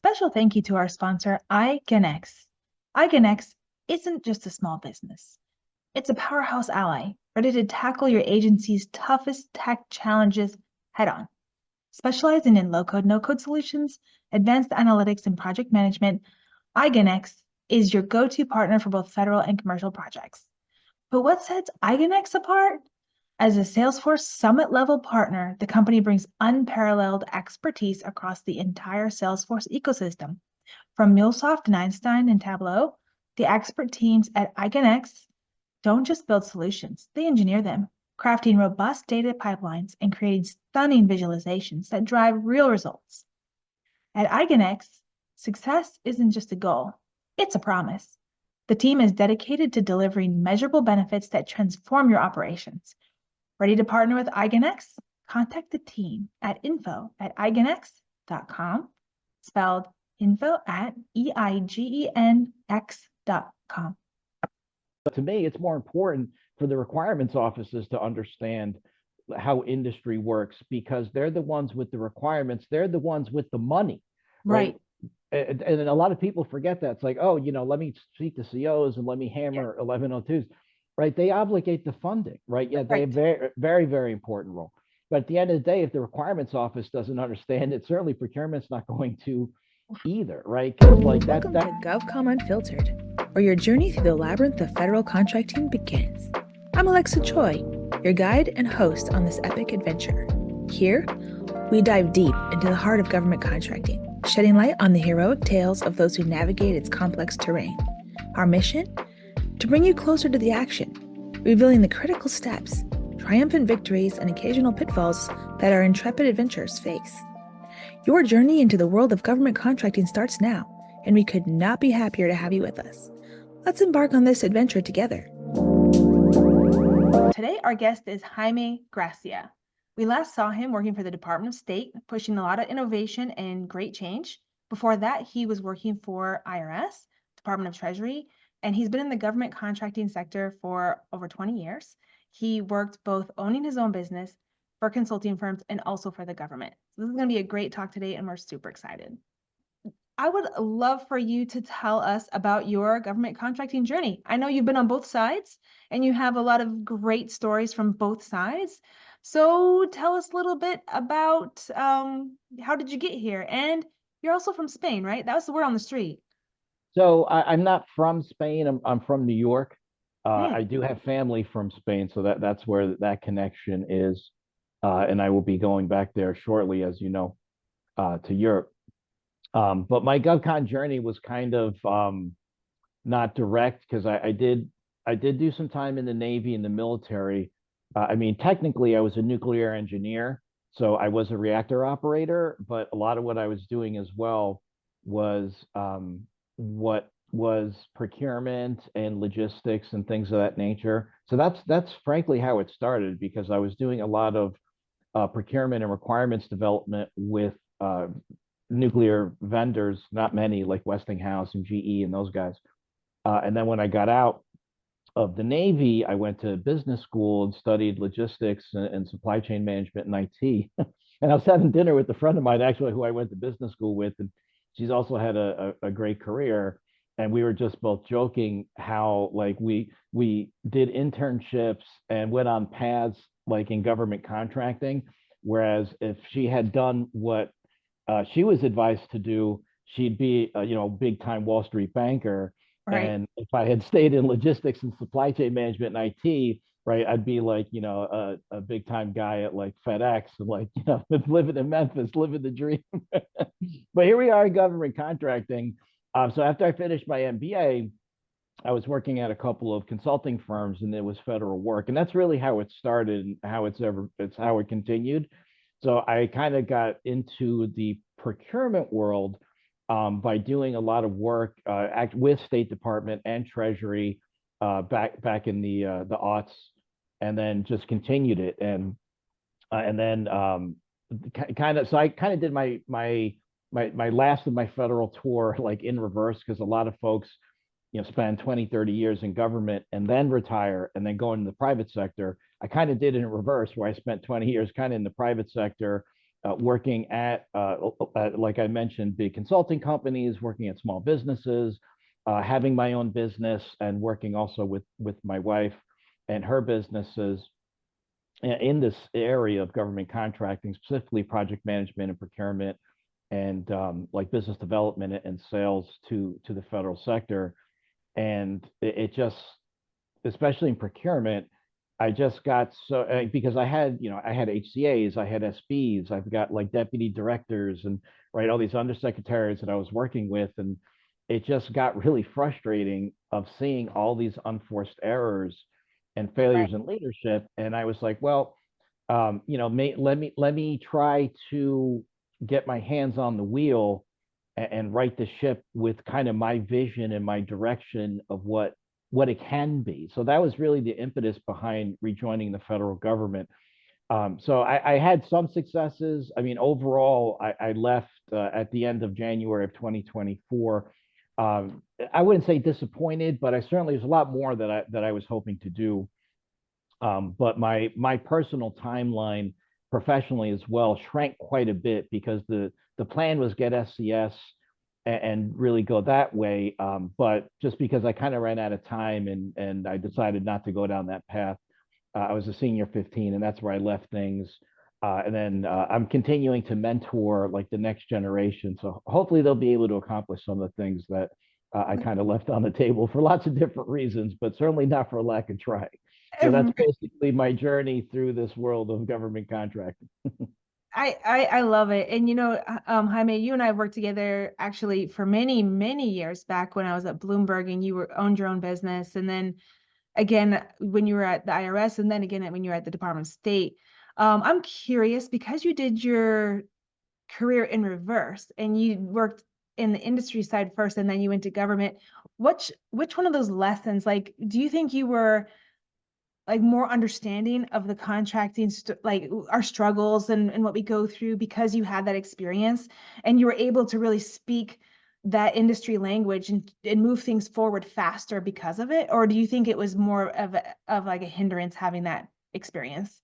Special thank you to our sponsor, iGenX. iGenX isn't just a small business. It's a powerhouse ally ready to tackle your agency's toughest tech challenges head on. Specializing in low-code, no-code solutions, advanced analytics, and project management, iGenX is your go-to partner for both federal and commercial projects. But what sets iGenX apart? As a Salesforce Summit-level partner, the company brings unparalleled expertise across the entire Salesforce ecosystem. From MuleSoft and Einstein and Tableau, the expert teams at iGenX don't just build solutions, they engineer them, crafting robust data pipelines and creating stunning visualizations that drive real results. At iGenX, success isn't just a goal, it's a promise. The team is dedicated to delivering measurable benefits that transform your operations. Ready to partner with iGenX? Contact the team at info@igenx.com, spelled info@eigenx.com. To me, it's more important for the requirements offices to understand how industry works because they're the ones with the requirements. They're the ones with the money, right? And a lot of people forget that. It's like, oh, let me speak to COs and let me hammer 1102s, right? They obligate the funding, right? Yeah, they have very, very, very important role. But at the end of the day, if the requirements office doesn't understand it, certainly procurement's not going to either, right? Like Welcome to GovCom Unfiltered, where your journey through the labyrinth of federal contracting begins. I'm Alexa Choi, your guide and host on this epic adventure. Here, we dive deep into the heart of government contracting, shedding light on the heroic tales of those who navigate its complex terrain. Our mission? To bring you closer to the action, revealing the critical steps, triumphant victories, and occasional pitfalls that our intrepid adventurers face. Your journey into the world of government contracting starts now, and we could not be happier to have you with us. Let's embark on this adventure together. Today, our guest is Jaime Gracia. We last saw him working for the Department of State, pushing a lot of innovation and great change. Before that, he was working for IRS, Department of Treasury, and he's been in the government contracting sector for over 20 years. He worked both owning his own business, for consulting firms, and also for the government. So this is going to be a great talk today, and we're super excited. I would love for you to tell us about your government contracting journey. I know you've been on both sides, and you have a lot of great stories from both sides. So tell us a little bit about how did you get here? And you're also from Spain, right? That was the word on the street. So I'm not from Spain. I'm from New York. I do have family from Spain, so that's where that connection is. And I will be going back there shortly, as you know, to Europe. But my GovCon journey was kind of not direct because I did do some time in the Navy and the military. I mean, technically, I was a nuclear engineer, so I was a reactor operator. But a lot of what I was doing as well was what was procurement and logistics and things of that nature. So that's frankly how it started because I was doing a lot of procurement and requirements development with nuclear vendors, not many like Westinghouse and GE and those guys. And then when I got out of the Navy, I went to business school and studied logistics and supply chain management and IT. And I was having dinner with a friend of mine, actually, who I went to business school with. And she's also had a great career. And we were just both joking how like we did internships and went on paths like in government contracting. Whereas if she had done what she was advised to do, she'd be a big time Wall Street banker. Right. And if I had stayed in logistics and supply chain management and IT, right, I'd be like, a big time guy at like FedEx, like, living in Memphis, living the dream. But here we are in government contracting. So after I finished my MBA, I was working at a couple of consulting firms and it was federal work. And that's really how it started and how it's how it continued. So I kind of got into the procurement world by doing a lot of work with State Department and Treasury back in the aughts, and then just continued it, and then kind of. So I kind of did my last of my federal tour like in reverse because a lot of folks spend 20, 30 years in government and then retire and then go into the private sector. I kind of did it in reverse where I spent 20 years kind of in the private sector working at, like I mentioned, big consulting companies, working at small businesses, having my own business, and working also with my wife and her businesses in this area of government contracting, specifically project management and procurement, and like business development and sales to the federal sector. And it just, especially in procurement, I just got so because I had HCAs, I had SBs, I've got like deputy directors and right all these undersecretaries that I was working with, and it just got really frustrating of seeing all these unforced errors and Right. failures in leadership. And I was like, well, let me try to get my hands on the wheel and right the ship with kind of my vision and my direction of what it can be. So that was really the impetus behind rejoining the federal government. So I had some successes. I mean, overall, I left at the end of January of 2024. I wouldn't say disappointed, but I certainly there's a lot more that I was hoping to do. But my personal timeline professionally as well shrank quite a bit because the plan was get SCS and really go that way. But just because I kind of ran out of time and I decided not to go down that path, I was a senior 15, and that's where I left things. And then I'm continuing to mentor like the next generation. So hopefully they'll be able to accomplish some of the things that I kind of left on the table for lots of different reasons, but certainly not for a lack of trying. So that's basically my journey through this world of government contracting. I love it. And Jaime, you and I worked together actually for many, many years back when I was at Bloomberg and owned your own business. And then again, when you were at the IRS, and then again when you were at the Department of State. I'm curious because you did your career in reverse and you worked in the industry side first and then you went to government. Which one of those lessons, like, do you think you were like more understanding of the contracting, like our struggles and what we go through because you had that experience and you were able to really speak that industry language and move things forward faster because of it? Or do you think it was more of like a hindrance having that experience?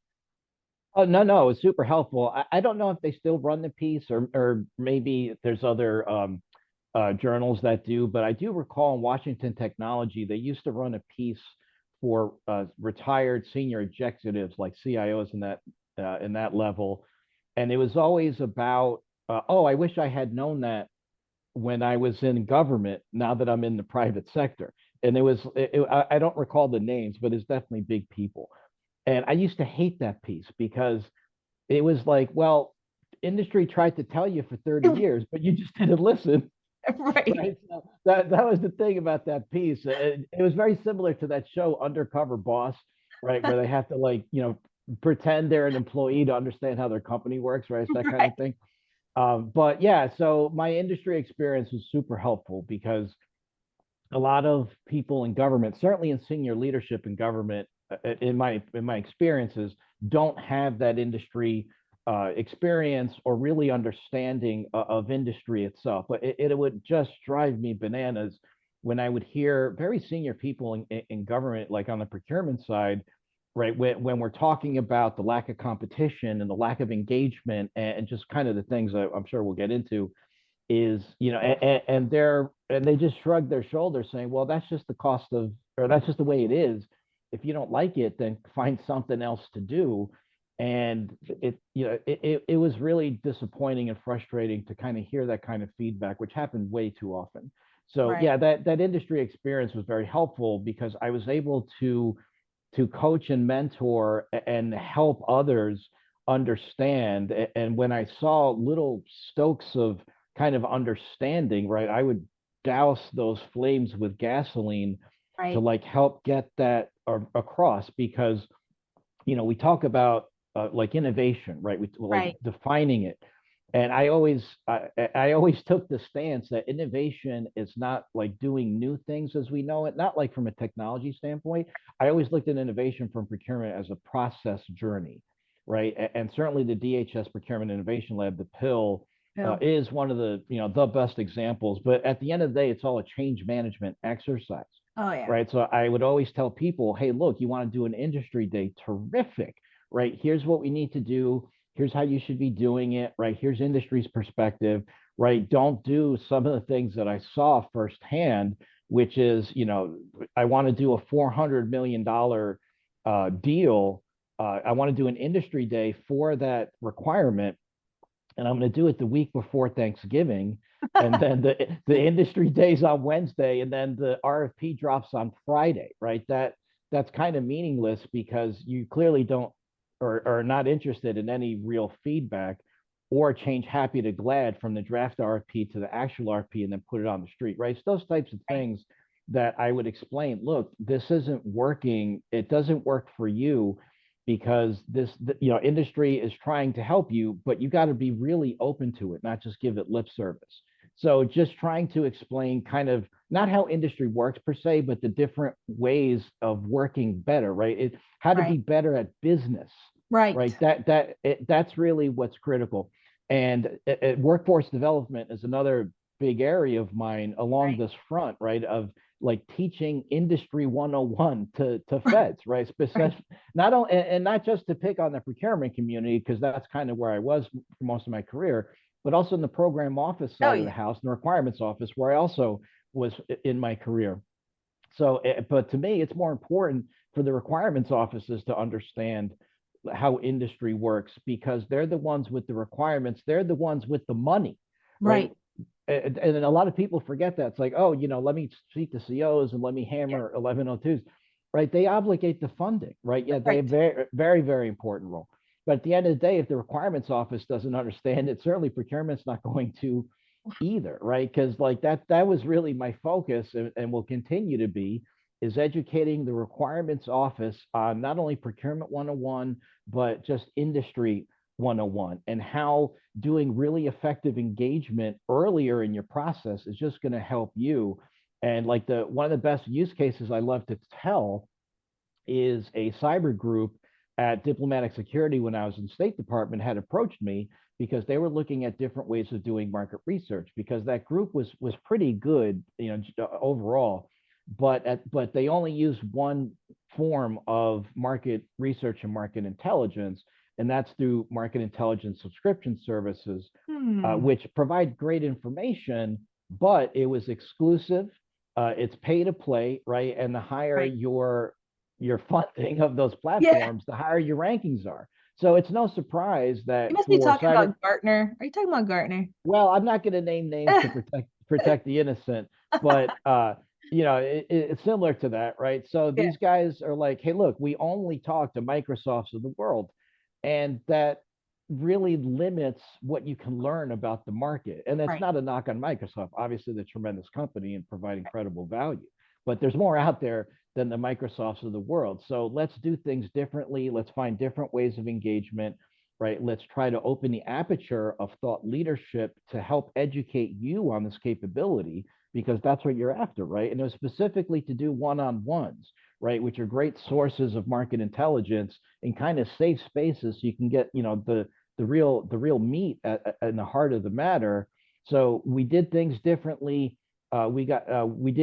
Oh, no, no, it's super helpful. I don't know if they still run the piece or maybe there's other journals that do, but I do recall in Washington Technology, they used to run a piece for retired senior executives like CIOs in that level. And it was always about, oh, I wish I had known that when I was in government, now that I'm in the private sector. And I don't recall the names, but it's definitely big people. And I used to hate that piece because it was like, well, industry tried to tell you for 30 years, but you just didn't listen. Right. Right. So that was the thing about that piece. It was very similar to that show Undercover Boss, right? Where they have to like, pretend they're an employee to understand how their company works, right? It's that kind Right. of thing. But yeah, so my industry experience was super helpful because a lot of people in government, certainly in senior leadership in government, in my experiences, don't have that industry experience or really understanding of industry itself. But it would just drive me bananas when I would hear very senior people in government, like on the procurement side, right? When we're talking about the lack of competition and the lack of engagement and just kind of the things that I'm sure we'll get into is and they just shrug their shoulders saying, well, that's just the cost of, or that's just the way it is. If you don't like it, then find something else to do. And it was really disappointing and frustrating to kind of hear that kind of feedback, which happened way too often. So Right. yeah, that industry experience was very helpful because I was able to coach and mentor and help others understand. And when I saw little stokes of kind of understanding, right, I would douse those flames with gasoline to Right. like help get that across because we talk about like innovation, right? We like Right. defining it. And I always took the stance that innovation is not like doing new things as we know it, not like from a technology standpoint. I always looked at innovation from procurement as a process journey, right? And certainly the DHS Procurement Innovation Lab, the PIL, Bill. is one of the best examples. But at the end of the day, it's all a change management exercise, Oh yeah. right? So I would always tell people, hey, look, you want to do an industry day, terrific, right? Here's what we need to do. Here's how you should be doing it, right? Here's industry's perspective, right? Don't do some of the things that I saw firsthand, which is, I want to do a $400 million deal. I want to do an industry day for that requirement, and I'm going to do it the week before Thanksgiving. And then the industry days on Wednesday, and then the RFP drops on Friday, right? That's kind of meaningless because you clearly don't or are not interested in any real feedback or change happy to glad from the draft RFP to the actual RFP and then put it on the street, right? It's those types of things that I would explain. Look, this isn't working. It doesn't work for you because industry is trying to help you, but you got to be really open to it, not just give it lip service. So just trying to explain kind of not how industry works per se, but the different ways of working better, right? How to be better at business, right? That's really what's critical. And workforce development is another big area of mine along this front, right? Of like teaching industry 101 to feds, right? Not only and not just to pick on the procurement community, because that's kind of where I was for most of my career, but also in the program office side of the house, and the requirements office, where I also was in my career. So, but to me, it's more important for the requirements offices to understand how industry works because they're the ones with the requirements. They're the ones with the money, right? And a lot of people forget that. It's like, oh, let me speak to COs and let me hammer 1102s, right? They obligate the funding, right? Yeah, they have very, very, very important role. But at the end of the day, if the requirements office doesn't understand it, certainly procurement's not going to either, right? Because like that was really my focus and will continue to be is educating the requirements office on not only procurement 101, but just industry 101 and how doing really effective engagement earlier in your process is just going to help you. And like one of the best use cases I love to tell is a cyber group at Diplomatic Security when I was in the State Department had approached me because they were looking at different ways of doing market research because that group was pretty good, overall, but they only use one form of market research and market intelligence, and that's through market intelligence subscription services, which provide great information, but it was exclusive. It's pay to play, right? And the higher your funding of those platforms, the higher your rankings are. So it's no surprise that you must be talking about Gartner. Are you talking about Gartner? Well, I'm not going to name names to protect the innocent, but it's similar to that, right? So these guys are like, hey, look, we only talk to Microsofts of the world, and that really limits what you can learn about the market. And that's not a knock on Microsoft. Obviously, they're a tremendous company and provide incredible value, but there's more out there than the Microsofts of the world. So let's do things differently. Let's find different ways of engagement, right? Let's try to open the aperture of thought leadership to help educate you on this capability because that's what you're after, right? And it was specifically to do one-on-ones, right? Which are great sources of market intelligence in kind of safe spaces so you can get, the real meat in the heart of the matter. So we did things differently. We did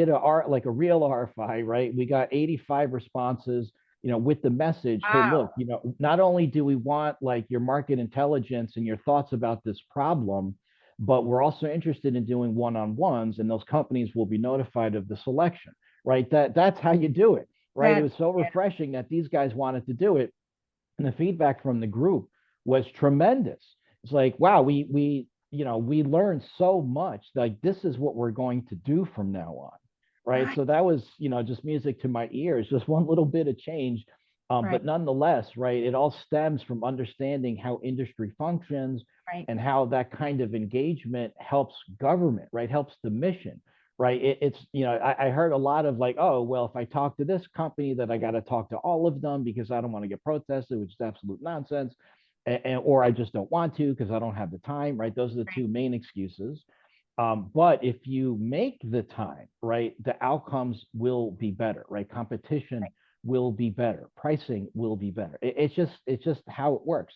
like a real RFI, right? We got 85 responses, with the message, hey, look, not only do we want like your market intelligence and your thoughts about this problem, but we're also interested in doing one-on-ones, and those companies will be notified of the selection, right? That's how you do it, right? It was so refreshing that these guys wanted to do it, and the feedback from the group was tremendous. It's like, wow, we learned so much. Like this is what we're going to do from now on, right? So that was, just music to my ears, just one little bit of change. But nonetheless, right, it all stems from understanding how industry functions and how that kind of engagement helps government, right? Helps the mission, right? I heard a lot of like, oh, well, if I talk to this company, that I got to talk to all of them because I don't want to get protested, which is absolute nonsense. Or I just don't want to because I don't have the time, right? Those are the two main excuses. But if you make the time, right, the outcomes will be better, right? Competition will be better, pricing will be better. It's just how it works.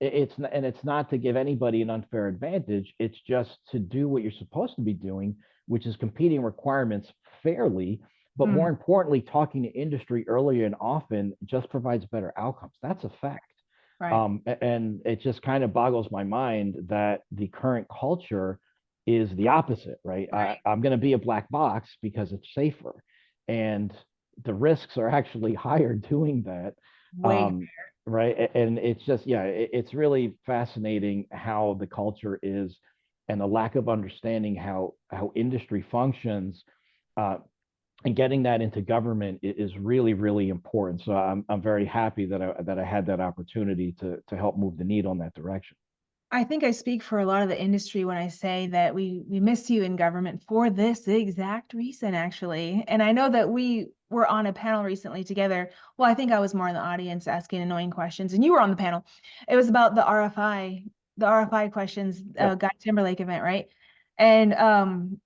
It's not to give anybody an unfair advantage. It's just to do what you're supposed to be doing, which is competing requirements fairly. But more importantly, talking to industry earlier and often just provides better outcomes. That's a fact. Right. And it just kind of boggles my mind that the current culture is the opposite, right? Right. I'm going to be a black box because it's safer, and the risks are actually higher doing that. Way. Um, right. And it's just, yeah, it's really fascinating how the culture is, and the lack of understanding how industry functions. Uh, and getting that into government is really, really important. So I'm very happy that I had that opportunity to help move the needle in that direction. I think I speak for a lot of the industry when I say that we miss you in government for this exact reason, actually. And I know that we were on a panel recently together. Well, I think I was more in the audience asking annoying questions, and you were on the panel. It was about the RFI questions, Yep. Guy Timberlake event, right? And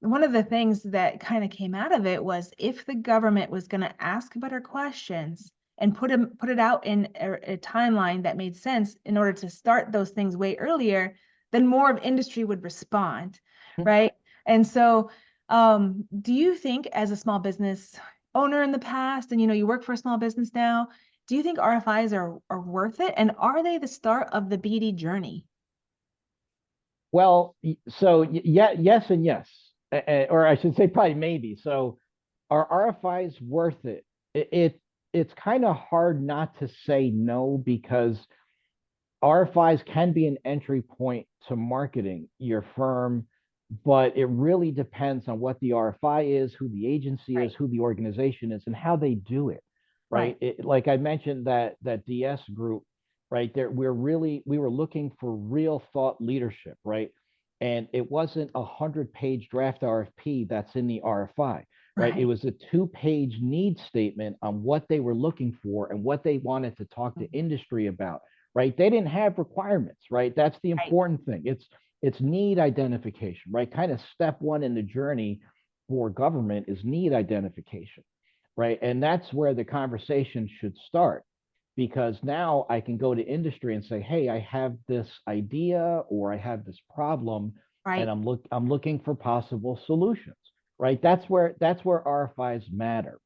one of the things that kind of came out of it was if the government was going to ask better questions and put it out in a timeline that made sense in order to start those things way earlier, then more of industry would respond, right? And so, do you think as a small business owner in the past, and you work for a small business now, do you think RFIs are worth it, and are they the start of the BD journey? Well, so yeah, yes and yes, or I should say probably maybe. So are RFIs worth it? It's kind of hard not to say no, because RFIs can be an entry point to marketing your firm, but it really depends on what the RFI is, who the agency Right. is, who the organization is, and how they do it. Right. Right. Like I mentioned, that DS group, right there, we were looking for real thought leadership, right? And it wasn't 100-page draft RFP that's in the RFI, right? It Right. was a 2-page need statement on what they were looking for and what they wanted to talk to industry about, right? They didn't have requirements, right? That's the Right. important thing. It's need identification, right? Kind of step one in the journey for government is need identification, right? And that's where the conversation should start, because now I can go to industry and say, hey, I have this idea or I have this problem, and Right. I'm looking for possible solutions, right? That's where RFIs matter.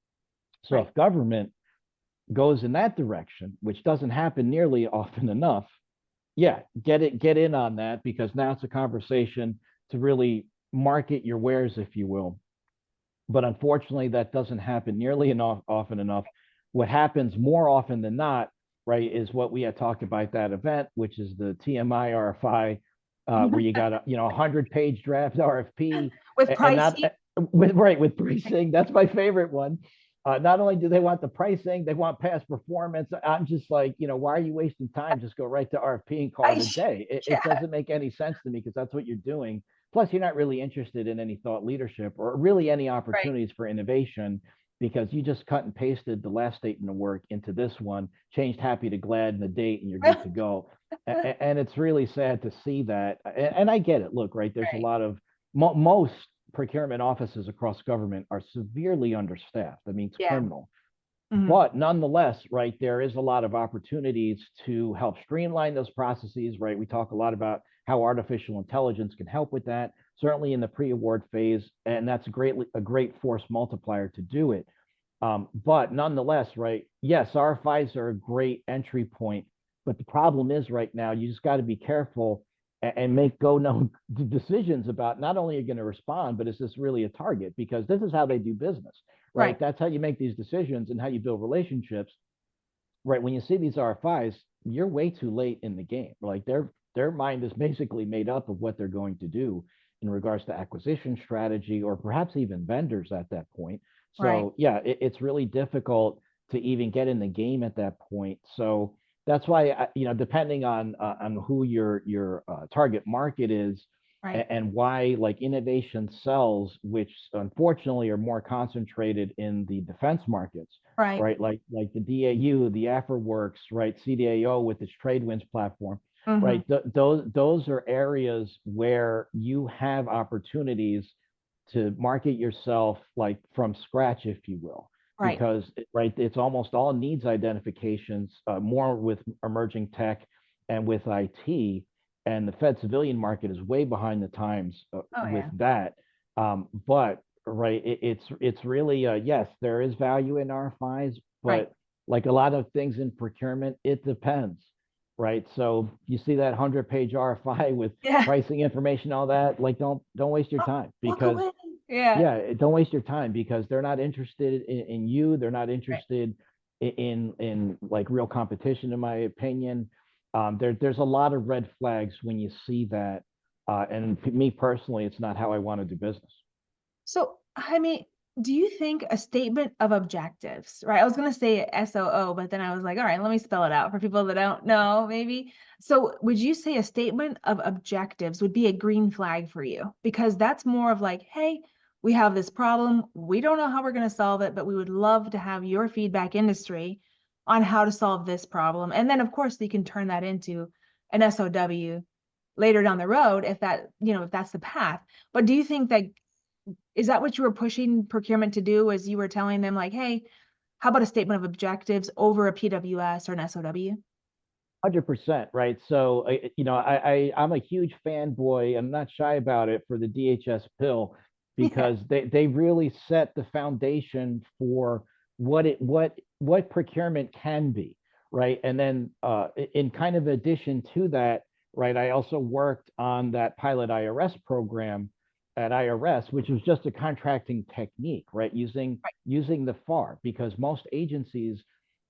So Right. if government goes in that direction, which doesn't happen nearly often enough, yeah, get in on that, because now it's a conversation to really market your wares, if you will. But unfortunately, that doesn't happen nearly enough often enough. What happens more often than not, right, is what we had talked about at that event, which is the TMI RFI, where you got a 100-page draft RFP, With and not pricing. with pricing. That's my favorite one. Not only do they want the pricing, they want past performance. I'm just like, why are you wasting time? Just go right to RFP and call it a day. It Yeah. doesn't make any sense to me, because that's what you're doing. Plus, you're not really interested in any thought leadership or really any Right. opportunities for innovation, because you just cut and pasted the last statement of work into this one, changed happy to glad and the date, and you're good to go. And it's really sad to see that. And I get it. Look, right, there's a Right. lot of most procurement offices across government are severely understaffed. I mean, it's Yeah. criminal. Mhm. But nonetheless, right, there is a lot of opportunities to help streamline those processes, right? We talk a lot about how artificial intelligence can help with that, certainly in the pre-award phase, and that's a great force multiplier to do it. But nonetheless, right, yes, RFIs are a great entry point, but the problem is right now, you just got to be careful and make go no decisions about not only are you going to respond, but is this really a target? Because this is how they do business, right? Right. That's how you make these decisions and how you build relationships, right? When you see these RFIs, you're way too late in the game. Like their mind is basically made up of what they're going to do in regards to acquisition strategy, or perhaps even vendors at that point. Right. So yeah, it's really difficult to even get in the game at that point. So that's why depending on who your target market is, Right. and why, like, innovation sells, which unfortunately are more concentrated in the defense markets, Right. right? Like the DAU, the AfriWorks, right? CDAO with its TradeWinds platform, Mhm. right? Those are areas where you have opportunities to market yourself, like, from scratch, if you will, Right. because right, it's almost all needs identifications, more with emerging tech and with IT, and the Fed civilian market is way behind the times Oh with yeah. that. But right, it's really, yes, there is value in RFIs, Right. but like a lot of things in procurement, it depends, right? So you see that 100-page RFI with Yeah. pricing information, all that, like don't waste your time, Walk because away. Yeah. yeah, don't waste your time, because they're not interested in you. They're not Right. interested in like real competition, in my opinion. There's a lot of red flags when you see that. And me personally, it's not how I want to do business. So, Jaime, do you think a statement of objectives, right? I was going to say SOO, but then I was like, all right, let me spell it out for people that don't know, maybe. So, would you say a statement of objectives would be a green flag for you? Because that's more of like, hey, we have this problem. We don't know how we're going to solve it, but we would love to have your feedback, industry, on how to solve this problem. And then, of course, you can turn that into an SOW later down the road if that, if that's the path. But do you think that is that what you were pushing procurement to do, as you were telling them like, hey, how about a statement of objectives over a PWS or an SOW? 100%, right? So, I'm a huge fanboy. I'm not shy about it, for the DHS pill, Yeah. because they really set the foundation for what procurement can be, right? And then in kind of addition to that, right, I also worked on that pilot IRS program at IRS, which was just a contracting technique, right? Using the FAR, because most agencies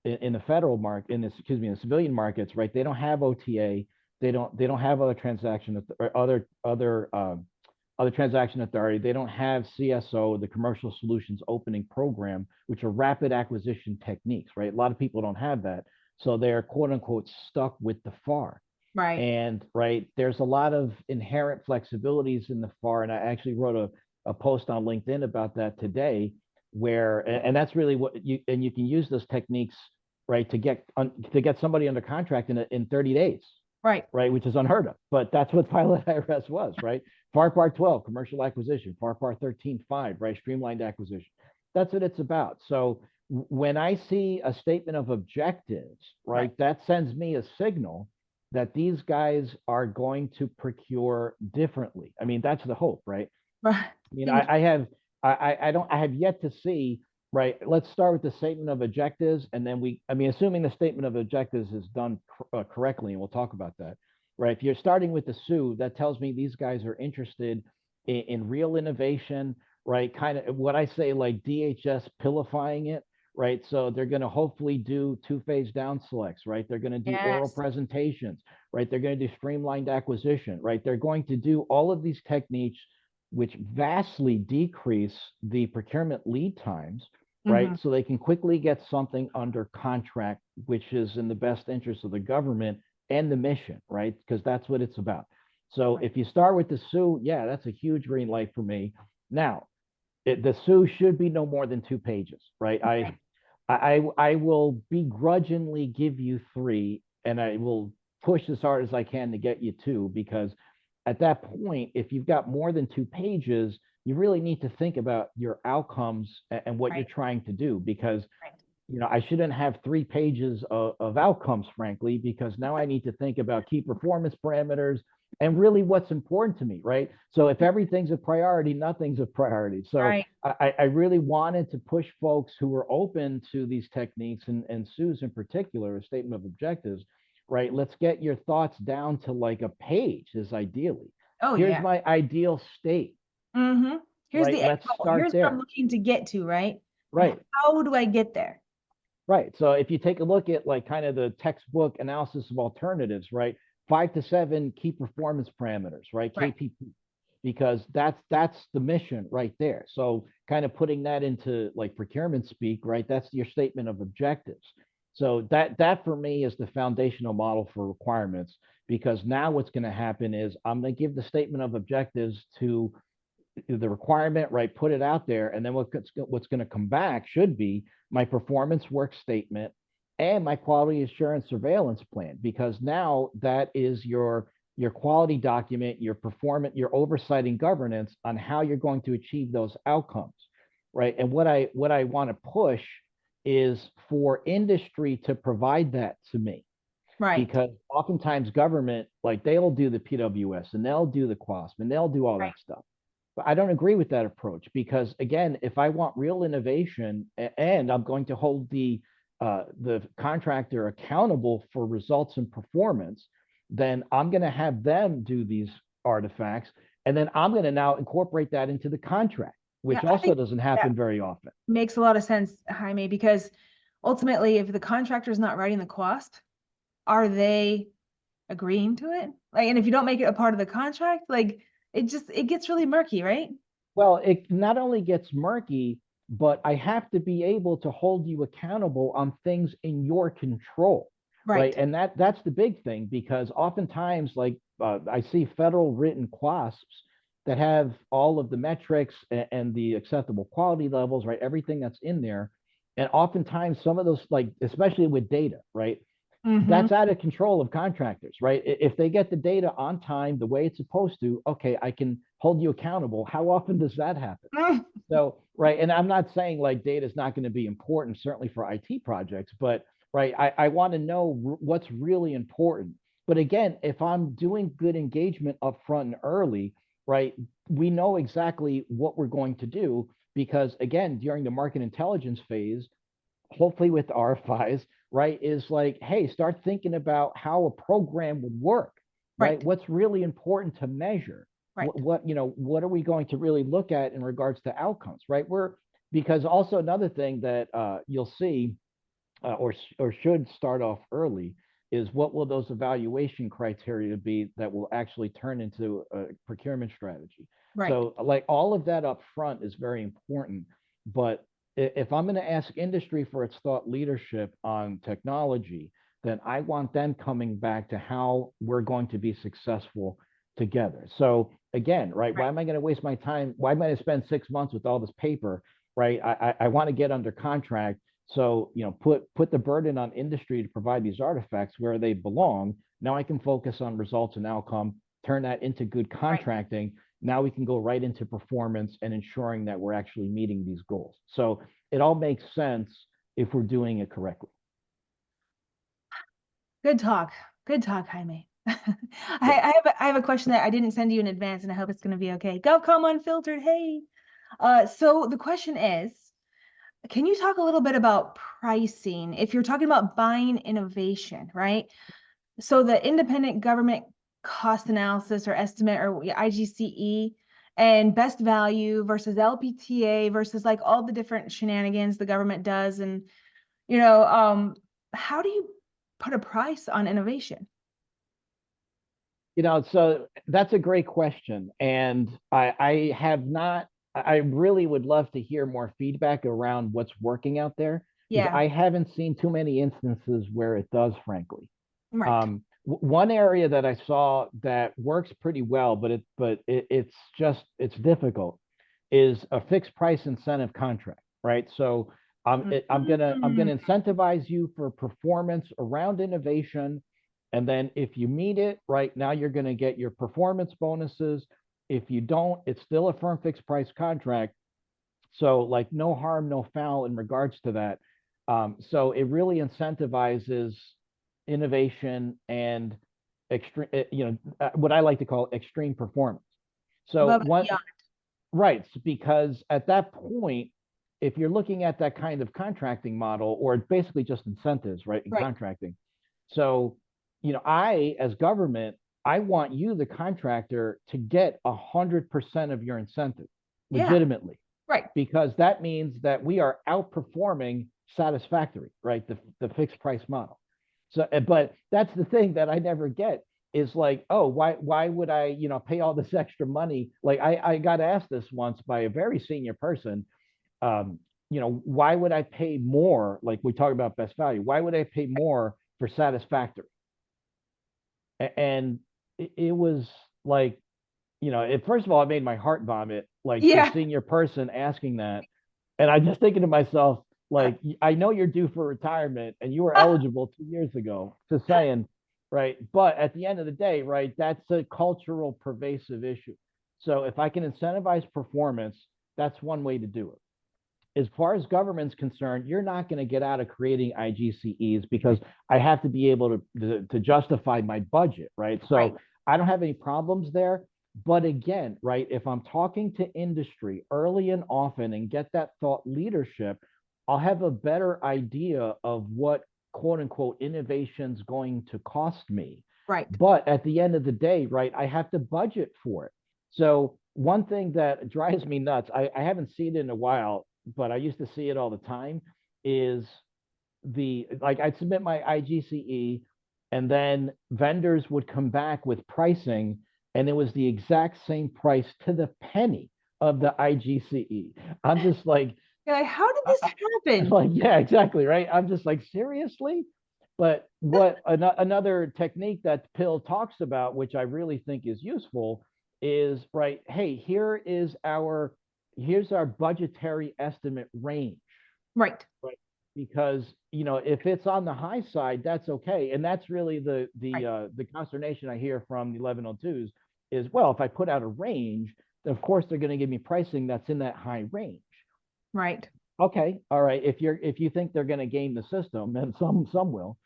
in the federal market, in the civilian markets, right? They don't have OTA. They don't have other transaction or other transaction authority. They don't have CSO, the Commercial Solutions Opening Program, which are rapid acquisition techniques, right? A lot of people don't have that, so they're quote unquote stuck with the FAR. Right. And right, there's a lot of inherent flexibilities in the FAR, and I actually wrote a post on LinkedIn about that today, where and that's really what you can use those techniques, right, to get somebody under contract in 30 days, Right. right, which is unheard of. But that's what pilot IRS was, right? FAR Part 12, commercial acquisition. FAR Part 13.5, right, streamlined acquisition. That's what it's about. So when I see a statement of objectives, right, that sends me a signal that these guys are going to procure differently. I mean, that's the hope, right? Right. I mean, I have yet to see, right. Let's start with the statement of objectives, and then assuming the statement of objectives is done correctly, and we'll talk about that, right? If you're starting with the SUE, that tells me these guys are interested in real innovation, right? Kind of what I say, like DHS pillifying it, right? So they're going to hopefully do two-phase down selects, right? They're going to do oral Yes. presentations, right? They're going to do streamlined acquisition, right? They're going to do all of these techniques which vastly decrease the procurement lead times, right? Mm-hmm. So they can quickly get something under contract, which is in the best interest of the government and the mission, right? Because that's what it's about. So Right. if you start with the SUE, yeah, that's a huge green light for me. Now, the SUE should be no more than 2 pages, right? Right. I will begrudgingly give you 3, and I will push as hard as I can to get you 2, because at that point, if you've got more than 2 pages, you really need to think about your outcomes and what you're Right. trying to do, because Right. I shouldn't have 3 pages of outcomes, frankly, because now I need to think about key performance parameters and really what's important to me, right? So if everything's a priority, nothing's a priority. So Right. I really wanted to push folks who were open to these techniques, and SUE's in particular, a statement of objectives, right? Let's get your thoughts down to like a page, is ideally. Oh Here's yeah. my ideal state, Mm-hmm. Here's right? the end Let's goal. start Here's what I'm there. looking to get to, right? And Right. how do I get there? Right. So if you take a look at like kind of the textbook analysis of alternatives, right? 5 to 7 key performance parameters, right? Right. KPP, because that's the mission right there. So kind of putting that into like procurement speak, right? That's your statement of objectives. So that for me is the foundational model for requirements, because now what's going to happen is I'm going to give the statement of objectives to the requirement, right? Put it out there, and then what's going to come back should be my performance work statement and my quality assurance surveillance plan, because now that is your quality document, your performance, your oversight and governance on how you're going to achieve those outcomes, right? And what I want to push is for industry to provide that to me, Right. because oftentimes government, like they'll do the PWS and they'll do the QASP and they'll do all Right. that stuff. But I don't agree with that approach, because again, if I want real innovation and I'm going to hold the contractor accountable for results and performance, then I'm going to have them do these artifacts, and then I'm going to now incorporate that into the contract, which Yeah, I also think doesn't that happen very often. makes a lot of sense, Jaime, because ultimately, if the contractor is not writing the cost, are they agreeing to it? Like, and if you don't make it a part of the contract, like it gets really murky, right? Well, it not only gets murky, but I have to be able to hold you accountable on things in your control, right? Right. And that's the big thing, because oftentimes, like I see federal written CLOSPs that have all of the metrics and the acceptable quality levels, right? Everything that's in there. And oftentimes some of those, like, especially with data, right? Mm-hmm. That's out of control of contractors, right? If they get the data on time, the way it's supposed to, okay, I can hold you accountable. How often does that happen? So, right. And I'm not saying like data is not going to be important, certainly for IT projects, but right, I want to know what's really important. But again, if I'm doing good engagement up front and early, right, we know exactly what we're going to do, because again, during the market intelligence phase, hopefully with RFIs, right, is like, hey, start thinking about how a program would work, right? Right. What's really important to measure? Right. What are we going to really look at in regards to outcomes, right? Because also another thing that you'll see, or should start off early, is what will those evaluation criteria be that will actually turn into a procurement strategy. Right. So like all of that up front is very important. But if I'm going to ask industry for its thought leadership on technology, then I want them coming back to how we're going to be successful together. So again, right, why am I going to waste my time? Why am I going to spend 6 months with all this paper, right? I want to get under contract. So, put the burden on industry to provide these artifacts where they belong. Now I can focus on results and outcome, turn that into good contracting. Now we can go right into performance and ensuring that we're actually meeting these goals. So it all makes sense if we're doing it correctly. Good talk. Good talk, Jaime. Yeah. I have a question that I didn't send you in advance, and I hope it's going to be okay. GovCom Unfiltered. Hey. So the question is, can you talk a little bit about pricing? If you're talking about buying innovation, right? So the independent government cost analysis or estimate, or IGCE, and best value versus LPTA versus like all the different shenanigans the government does. And, how do you put a price on innovation? So that's a great question. And I really would love to hear more feedback around what's working out there, because Yeah, I haven't seen too many instances where it does, frankly. right. One area that I saw that works pretty well, but it's difficult, is a fixed price incentive contract, right? So I'm gonna Mhm. incentivize you for performance around innovation, and then if you meet it, right, now you're gonna get your performance bonuses. If you don't, it's still a firm fixed price contract. So like no harm, no foul in regards to that. So it really incentivizes innovation and extreme, what I like to call extreme performance. So Above and one, beyond. right, because at that point, if you're looking at that kind of contracting model, or basically just incentives, right, in Right. contracting. So, I, as government, I want you, the contractor, to get 100% of your incentive Yeah, legitimately, right. because that means that we are outperforming satisfactory, right? The fixed price model. So, but that's the thing that I never get, is like, oh, why would I, pay all this extra money? Like I got asked this once by a very senior person. Um, why would I pay more? Like we talk about best value. Why would I pay more for satisfactory? And it was like, first of all, it made my heart vomit, like this Yeah. senior person asking that. And I just thinking to myself, like, I know you're due for retirement and you were eligible 2 years ago, to saying, right? But at the end of the day, right, that's a cultural pervasive issue. So if I can incentivize performance, that's one way to do it. As far as government's concerned, you're not going to get out of creating IGCEs, because I have to be able to justify my budget, right? So Right. I don't have any problems there. But again, right, if I'm talking to industry early and often and get that thought leadership, I'll have a better idea of what quote unquote innovation's going to cost me. Right. But at the end of the day, right, I have to budget for it. So one thing that drives me nuts, I haven't seen it in a while, but I used to see it all the time, is like I'd submit my IGCE and then vendors would come back with pricing and it was the exact same price to the penny of the IGCE. I'm just like, You're like, how did this happen? like, yeah, exactly, right? I'm just like, seriously? But what another technique that Pill talks about, which I really think is useful, is right, hey, here's our budgetary estimate range. Right. Right. Because if it's on the high side, that's okay. And that's really the consternation I hear from the 1102s is, well, if I put out a range, then of course they're going to give me pricing that's in that high range. Right. Okay, all right. If you think they're going to game the system, and some will,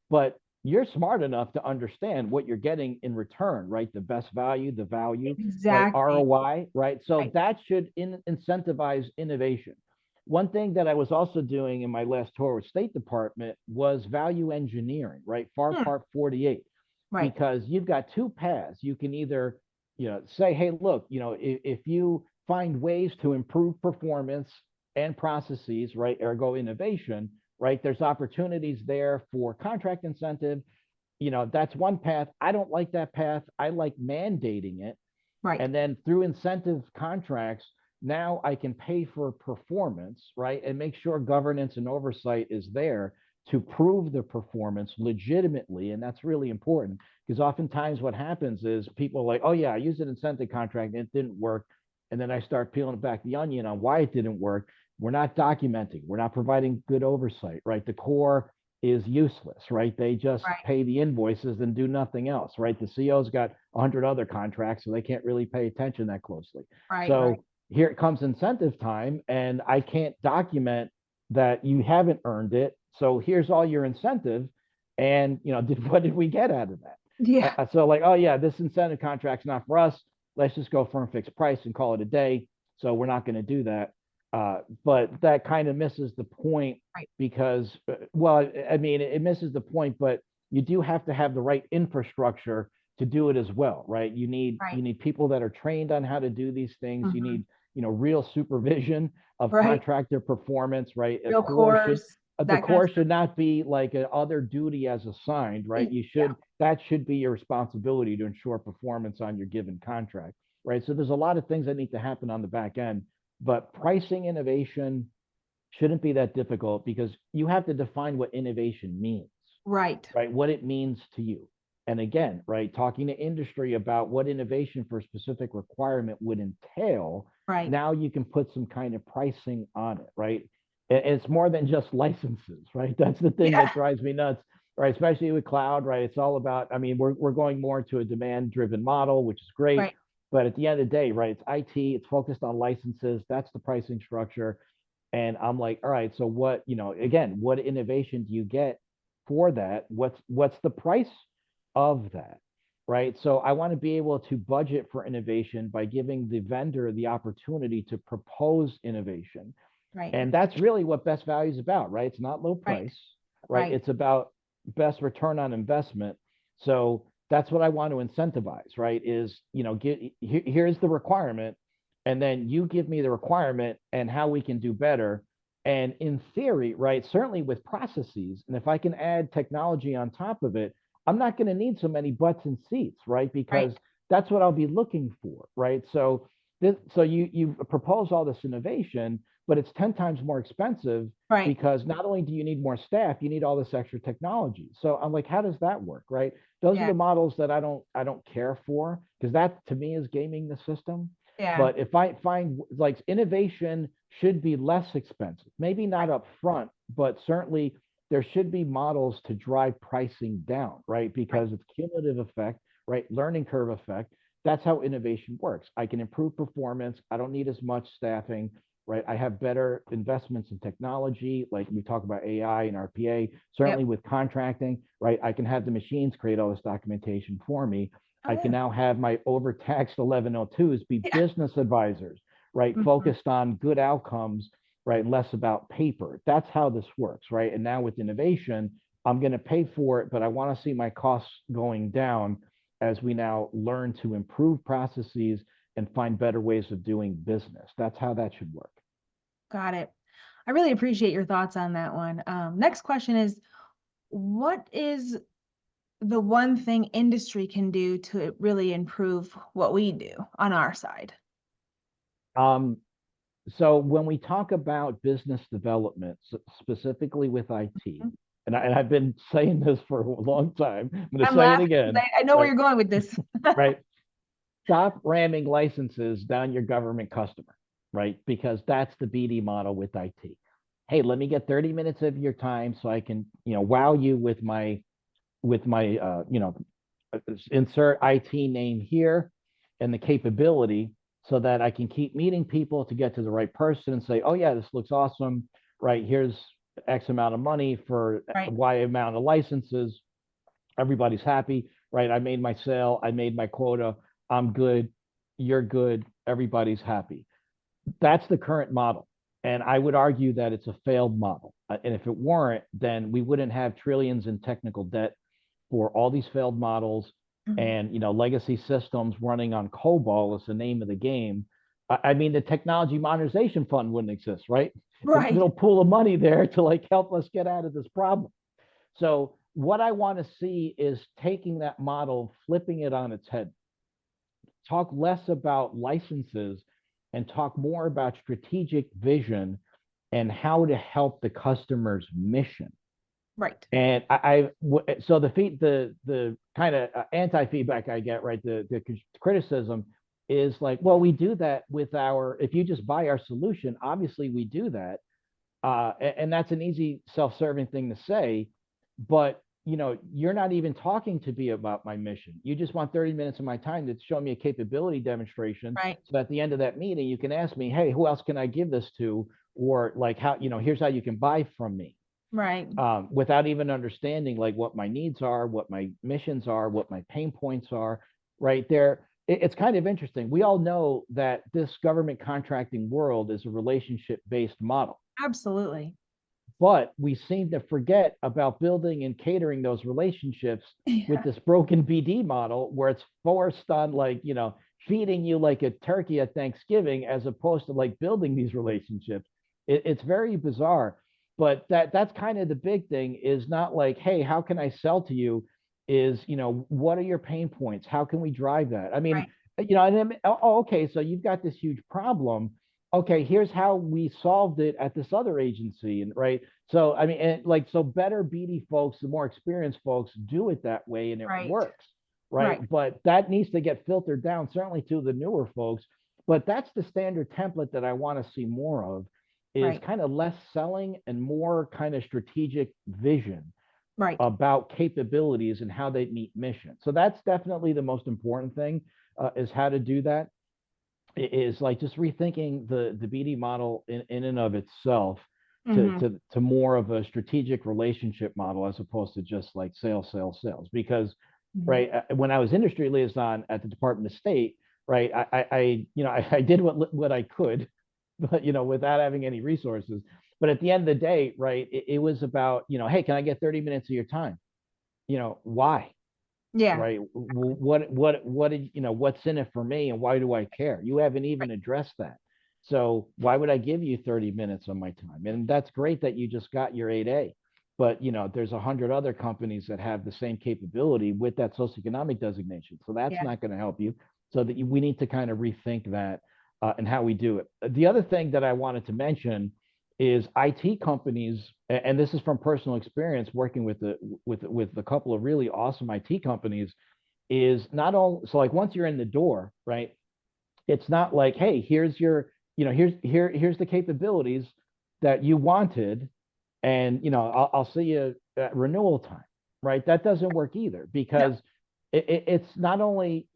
but you're smart enough to understand what you're getting in return, right? The best value, the value, right? Exactly. ROI, right? So Right. that should incentivize innovation. One thing that I was also doing in my last tour with State Department was value engineering, right? FAR Part 48, Right. because you've got two paths. You can either, say, hey, look, if you find ways to improve performance and processes, right? Ergo innovation, right? There's opportunities there for contract incentive. That's one path. I don't like that path. I like mandating it. Right. And then through incentive contracts, now I can pay for performance, right? And make sure governance and oversight is there to prove the performance legitimately. And that's really important because oftentimes what happens is people are like, oh, yeah, I used an incentive contract and it didn't work. And then I start peeling back the onion on why it didn't work. We're not documenting, we're not providing good oversight, right? The core is useless, right? They just Right. pay the invoices and do nothing else, right? The CO's got 100 other contracts, so they can't really pay attention that closely. Right. So Right. here it comes incentive time, and I can't document that you haven't earned it. So here's all your incentive, and what did we get out of that? Yeah. So like, oh yeah, this incentive contract's not for us. Let's just go firm fixed price and call it a day. So we're not going to do that. But that kind of misses the point Right. because, well, I mean, it misses the point, but you do have to have the right infrastructure to do it as well, right? You need Right. people that are trained on how to do these things. You Mhm. need real supervision of Right. contractor performance, right? A Real core should cores, the that kind of core stuff. should not be like a other duty as assigned, right? You Yeah. should that should be your responsibility to ensure performance on your given contract, right? So there's a lot of things that need to happen on the back end, but pricing innovation shouldn't be that difficult because you have to define what innovation means, Right. right? What it means to you. And again, right, talking to industry about what innovation for a specific requirement would entail, Right. now you can put some kind of pricing on it, right? It's more than just licenses, right? That's the thing Yeah. that drives me nuts, right? Especially with cloud, right? It's all about, I mean, we're going more to a demand driven model, which is great. Right. But at the end of the day, right, it's IT, it's focused on licenses. That's the pricing structure. And I'm like, all right, so what, again, what innovation do you get for that? What's the price of that? Right. So I want to be able to budget for innovation by giving the vendor the opportunity to propose innovation. Right. And that's really what best value is about, right? It's not low Right. price, right? Right. It's about best return on investment. So that's what I want to incentivize, right? Is, here's the requirement, and then you give me the requirement and how we can do better. And in theory, right, certainly with processes, and if I can add technology on top of it, I'm not going to need so many butts and seats, right? Because Right. that's what I'll be looking for, right? So you propose all this innovation, but it's 10 times more expensive Right. because not only do you need more staff, you need all this extra technology. So I'm like, how does that work, right? Those are Yeah. the models that I don't care for because that to me is gaming the system. Yeah. But if I find like innovation should be less expensive, maybe not up front, but certainly there should be models to drive pricing down, right? Because it's cumulative effect, right? Learning curve effect. That's how innovation works. I can improve performance. I don't need as much staffing, right? I have better investments in technology, like we talk about AI and RPA, certainly Yep. with contracting, right? I can have the machines create all this documentation for me. Oh, I can yeah. now have my overtaxed 1102s be Yeah. business advisors, right? Mhm. Focused on good outcomes right? Less about paper. That's how this works, right? And now with innovation, I'm going to pay for it, but I want to see my costs going down as we now learn to improve processes and find better ways of doing business. That's how that should work. Got it. I really appreciate your thoughts on that one. Next question is, what is the one thing industry can do to really improve what we do on our side? So when we talk about business development, specifically with IT, Mhm. and I've been saying this for a long time, I'm going to I'm say it laughing because again, I know where right? you're going with this. Right? Stop ramming licenses down your government customer, right? Because that's the BD model with IT. Hey, let me get 30 minutes of your time so I can, wow you with my insert IT name here and the capability so that I can keep meeting people to get to the right person and say, oh yeah, this looks awesome, right? Here's X amount of money for Right. Y amount of licenses. Everybody's happy, right? I made my sale, I made my quota, I'm good, you're good, everybody's happy. That's the current model. And I would argue that it's a failed model. And if it weren't, then we wouldn't have trillions in technical debt for all these failed models Mhm. and legacy systems running on COBOL is the name of the game. I mean, the Technology Modernization Fund wouldn't exist, right? There's Right. no pool of money there to like help us get out of this problem. So what I want to see is taking that model, flipping it on its head. Talk less about licenses and talk more about strategic vision and how to help the customer's mission. Right. And so the kind of anti feedback I get, right, the criticism is like, well, we do that with if you just buy our solution, obviously we do that, and that's an easy self-serving thing to say, but you're not even talking to me about my mission. You just want 30 minutes of my time to show me a capability demonstration, Right. so at the end of that meeting, you can ask me, hey, who else can I give this to, or like how here's how you can buy from me. Right. Without even understanding like what my needs are, what my missions are, what my pain points are, right there. It's kind of interesting. We all know that this government contracting world is a relationship-based model, Absolutely. but we seem to forget about building and catering those relationships with Yeah. this broken BD model where it's forced on like, feeding you like a turkey at Thanksgiving as opposed to like building these relationships. It's very bizarre, but that's kind of the big thing is not like, hey, how can I sell to you? Is, what are your pain points? How can we drive that? I mean, Right. and then, oh, okay, so you've got this huge problem. Okay, here's how we solved it at this other agency, and right. So I mean, and like, so better BD folks, the more experienced folks do it that way, and it Right. works, right? Right. But that needs to get filtered down, certainly to the newer folks. But that's the standard template that I want to see more of, is Right. kind of less selling and more kind of strategic vision Right. about capabilities and how they meet mission. So that's definitely the most important thing, is how to do that. Is like just rethinking the BD model in and of itself Hmm. to more of a strategic relationship model as opposed to just like sales. Because Hmm. right, when I was industry liaison at the Department of State, right, I did what I could, but without having any resources. But at the end of the day, right, it was about, hey, can I get 30 minutes of your time? Why? Yeah. Right? What did what's in it for me and why do I care? You haven't Right. even addressed that. So why would I give you 30 minutes of my time? And that's great that you just got your 8A, but there's 100 other companies that have the same capability with that socioeconomic designation. So that's Yeah. not going to help you. So that we need to kind of rethink that, and how we do it. The other thing that I wanted to mention is IT companies, and this is from personal experience working with a couple of really awesome IT companies, is not all so like once you're in the door, right? It's not like, hey, here's your, here's the capabilities that you wanted, and I'll see you at renewal time, right? That doesn't work either, No. because it's not only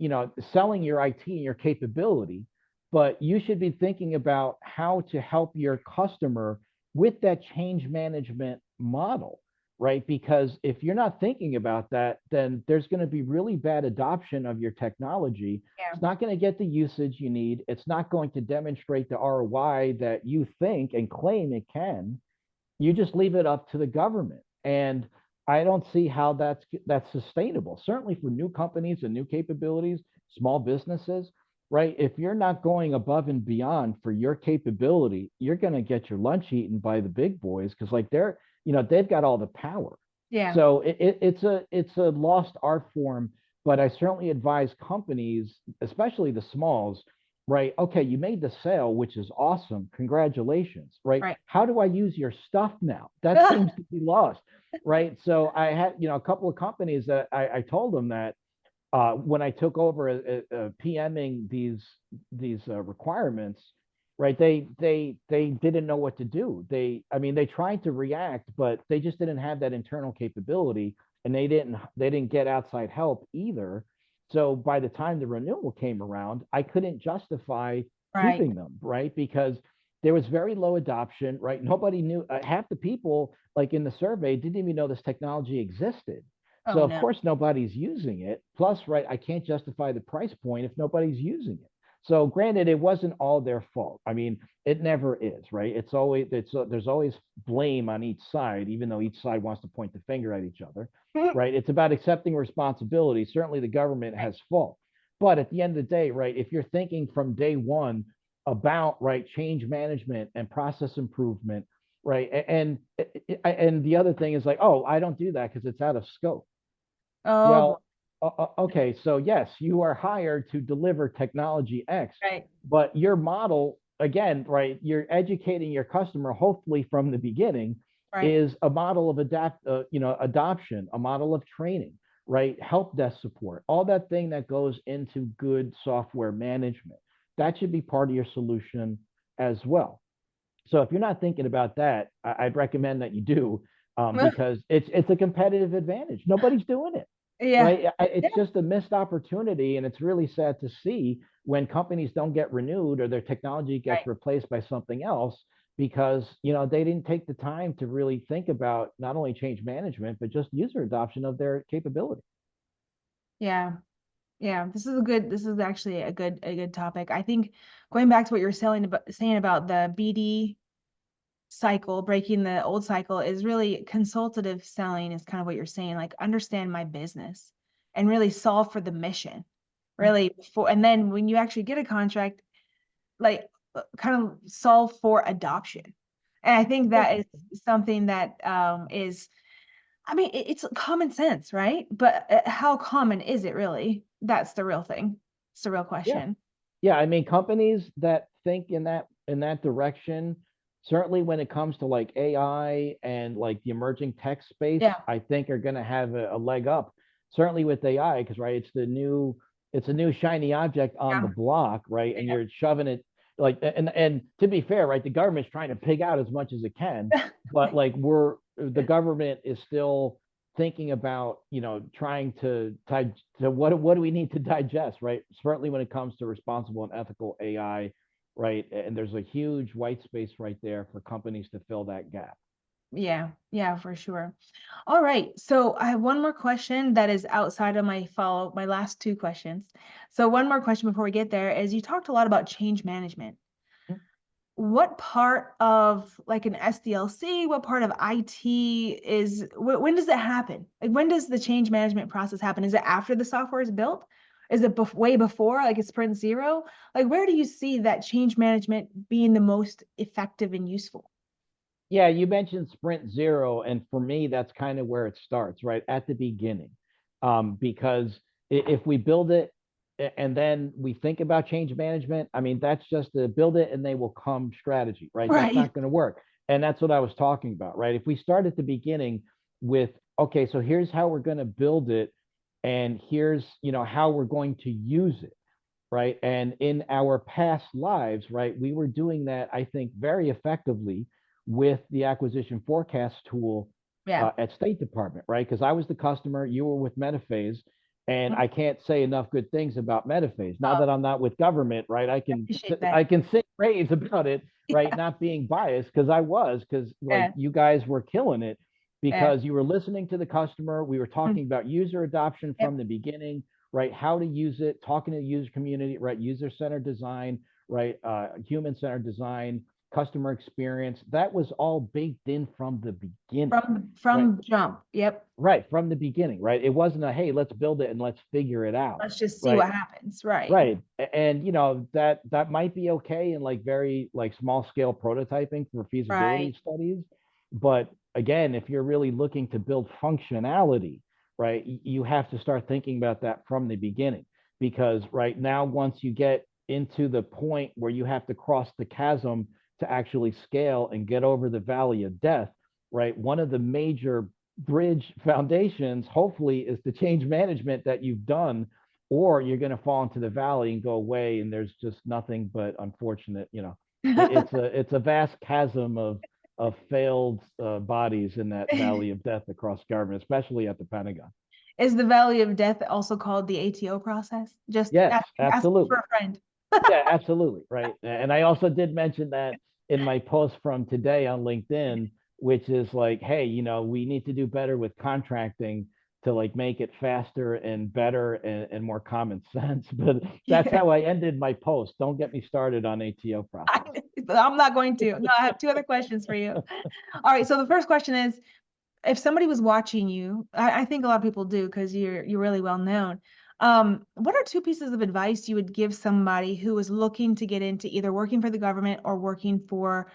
selling your IT and your capability, but you should be thinking about how to help your customer with that change management model. right? Because if you're not thinking about that, then there's going to be really bad adoption of your technology. Yeah. It's not going to get the usage you need. It's not going to demonstrate the ROI that you think and claim it can. You just leave it up to the government. And I don't see how that's sustainable. Certainly for new companies and new capabilities, small businesses, right? If you're not going above and beyond for your capability, you're going to get your lunch eaten by the big boys because like they've got all the power. Yeah. So it's a lost art form, but I certainly advise companies, especially the smalls, right? Okay, you made the sale, which is awesome. Congratulations, right? Right. How do I use your stuff now? That seems to be lost, right? So I had, a couple of companies that I told them that when I took over PMing these requirements, right? They didn't know what to do. I mean, they tried to react, but they just didn't have that internal capability, and they didn't get outside help either. So by the time the renewal came around, I couldn't justify Right. keeping them, right? Because there was very low adoption, right? Nobody knew. Half the people, like in the survey, didn't even know this technology existed. So Oh of no. course nobody's using it. Plus, right, I can't justify the price point if nobody's using it. So granted, it wasn't all their fault. I mean, it never is, right? There's always blame on each side, even though each side wants to point the finger at each other, right? It's about accepting responsibility. Certainly the government has fault. But at the end of the day, right, if you're thinking from day one about right change management and process improvement, right, and the other thing is like, oh, I don't do that because it's out of scope. Oh boy. Well, okay, so yes, you are hired to deliver technology X, Right. but your model, again, right, you're educating your customer, hopefully from the beginning, Right. is a model of adoption, a model of training, right? Help desk support, all that thing that goes into good software management. That should be part of your solution as well. So if you're not thinking about that, I'd recommend that you do, because it's a competitive advantage. Nobody's doing it, Yeah. right? It's Yeah. just a missed opportunity, and it's really sad to see when companies don't get renewed or their technology gets Right. replaced by something else because they didn't take the time to really think about not only change management but just user adoption of their capability. Yeah. Yeah. This is actually a good topic. I think going back to what you were saying about the BD cycle, breaking the old cycle, is really consultative selling is kind of what you're saying, like understand my business and really solve for the mission. Really and then when you actually get a contract, like kind of solve for adoption. And I think that is something that is, I mean, it's common sense, right? But how common is it really? That's the real thing. It's the real Yeah. question. Yeah, I mean, companies that think in that direction, certainly when it comes to like AI and like the emerging tech space, Yeah. I think are going to have a leg up. Certainly with AI, because right, it's a new shiny object on the Yeah. block, right? And Yeah. you're shoving it like, and to be fair, right, the government's trying to pig out as much as it can, but like the government is still thinking about trying to what do we need to digest, right? Certainly when it comes to responsible and ethical AI, right? And there's a huge white space right there for companies to fill that gap. Yeah, yeah, for sure. All right. So I have one more question that is outside of my last two questions. So one more question before we get there is you talked a lot about change management. What part of like an SDLC, what part of IT when does it happen? Like when does the change management process happen? Is it after the software is built? Is it way before, like it's sprint zero? Like where do you see that change management being the most effective and useful? Yeah, you mentioned Sprint Zero, and for me, that's kind of where it starts, right at the beginning. Because if we build it and then we think about change management, I mean, that's just the build it and they will come strategy, right? That's Right. not going to work. And that's what I was talking about, right? If we start at the beginning with, okay, so here's how we're going to build it, and here's, how we're going to use it, right? And in our past lives, right, we were doing that, I think, very effectively with the acquisition forecast tool Yeah. at State Department, right? Because I was the customer, you were with Metaphase, and I can't say enough good things about Metaphase. Now Oh, that I'm not with government, right, appreciate that. I can sing praise about it, right? Yeah. Not being biased because I was, because like Yeah. you guys were killing it because you were listening to the customer. We were Mm. talking about user adoption Yep. from the beginning, right? How to use it, talking to the user community, right? User-centered design, right? Human-centered design, customer experience. That was all baked in from the beginning, right? From jump. Yep. Right, from the beginning, right? It wasn't a, hey, let's build it and let's figure it out, Let's just see right? what happens. Right. Right. And you know, that might be okay in like very like small scale prototyping for feasibility Right. studies. But again, if you're really looking to build functionality, right, you have to start thinking about that from the beginning. Because right now, once you get into the point where you have to cross the chasm to actually scale and get over the valley of death, right, one of the major bridge foundations, hopefully, is the change management that you've done, or you're going to fall into the valley and go away, and there's just nothing but unfortunate, you know, it's a vast chasm of failed bodies in that valley of death across government, especially at the Pentagon. Is the Valley of Death also called the ATO process? Just Yes, ask for absolutely. a friend. Yeah, absolutely. Right. And I also did mention that in my post from today on LinkedIn, which is like, hey, you know, we need to do better with contracting to like make it faster and better and more common sense. But that's Yeah. how I ended my post. Don't get me started on ATO process. I'm not going to. No, I have two other questions for you. All right. So the first question is, if somebody was watching you, I think a lot of people do because you're really well known. What are two pieces of advice you would give somebody who is looking to get into either working for the government or working for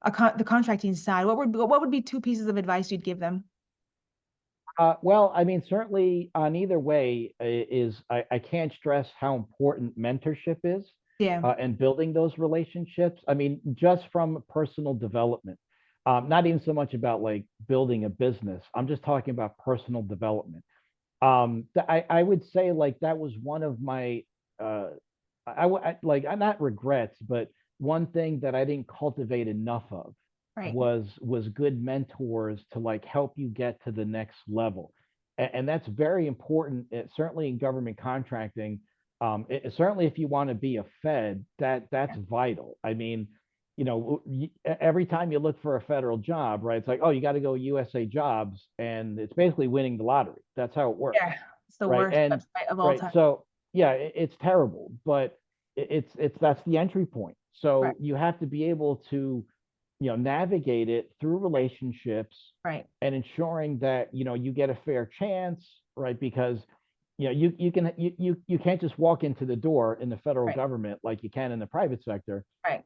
the contracting side? What would be two pieces of advice you'd give them? Well, I mean, certainly on either way I can't stress how important mentorship is, Yeah. and building those relationships. I mean, just from personal development, not even so much about like building a business. I'm just talking about personal development. I would say like that was one of my like, I'm not regrets, but one thing that I didn't cultivate enough of Right. was good mentors to like help you get to the next level. And that's very important, certainly in government contracting. Certainly if you want to be a Fed, that's vital. I mean, you know, every time you look for a federal job, right, it's like, oh, you got to go USA Jobs, and it's basically winning the lottery. That's how it works, Yeah. It's the right? worst And website of all right, time. so yeah, it's terrible, but it's that's the entry point. Right. So you have to be able to, you know, navigate it through relationships Right. and ensuring that, you know, you get a fair chance, right? Because you know, you can't just walk into the door in the federal Right. government like you can in the private sector, Right.